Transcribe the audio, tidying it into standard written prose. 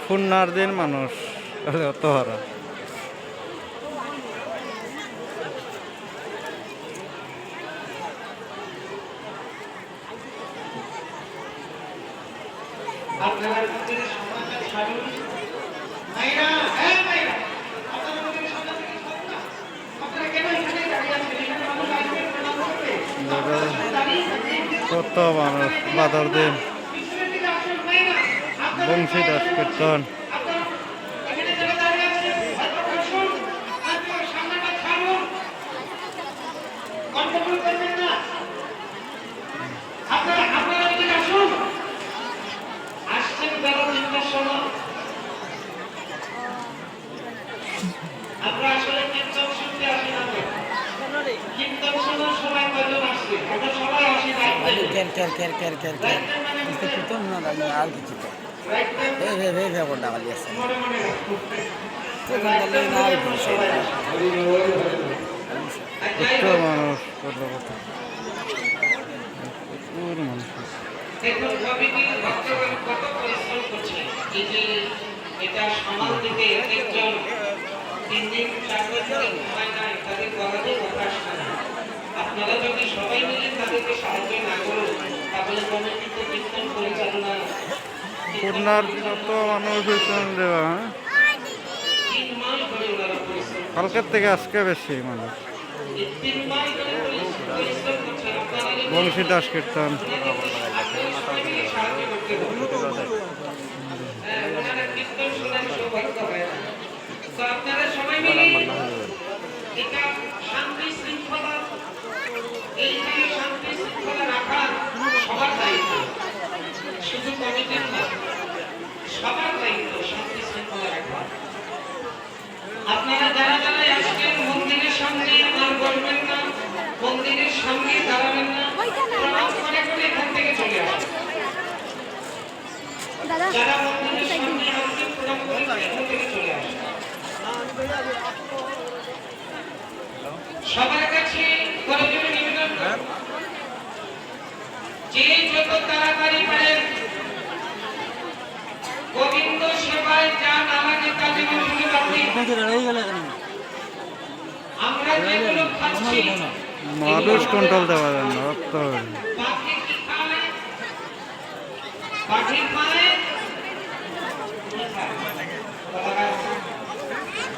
ফুন্নার দিন মানুষ অত হারা কত মানুষ বাদর দিন বংশী দাস কীর্তন আমরা আসলে কীর্তন শুনতে আসি না, কীর্তন শোনার সময় কয়জন আসছে? আমরা সবাই আসি আর কিছু মানুষ দেখুন কমিটির ভক্তগণ কত পরিশ্রম করছে। এই যে এটা সমাজ থেকে একজন 3 দিন 4 দিন ধরে ঘুমায় নাই, তাদের গলাতে কথা আসে না। আপনারা যদি সবাই মিলে তাদেরকে সাহায্য না করুন, তাহলে কমিটি তো কীর্তন পরিচালনা পূর্ণার কত মানুষ দেওয়া 3 মাস ধরে ওনারা পরিশ্রম কালকের থেকে আজকে বেশি মানুষ 3 মাস ধরে পরিশ্রম করছে। আপনারা বংশী দাস কীর্তন সাহায্য করতে হবে। ওনারা কীর্তন শোনার সৌভাগ্য হয় না। তো আপনারা সবাই মিলে এটা শান্তি শৃঙ্খলা, এইখানে শান্তি শৃঙ্খলা রাখার সবার দায়িত্ব, শুধু কমিটির না, সবার দায়িত্ব শান্তি শৃঙ্খলা রাখা। আপনারা যারা যারা আজকের মন্দিরের সামনে আর বলবেন না, মন্দিরের সামনে দাঁড়াবেন না, প্রণাম করে করে এখান থেকে চলে আসেন। যারা মন্দিরের সামনে আসছেন প্রণাম করে এখান থেকে চলে আসেন। সবার কাছে করজোড়ে নিবেদন যে যত তাড়াতাড়ি পারেন গোবিন্দ সেবায় যান, আমাকে কাজে মধ্যে আমরা যেগুলো খাচ্ছি মানুষ কন্ট্রোল দেওয়া যায় না পাখি খায়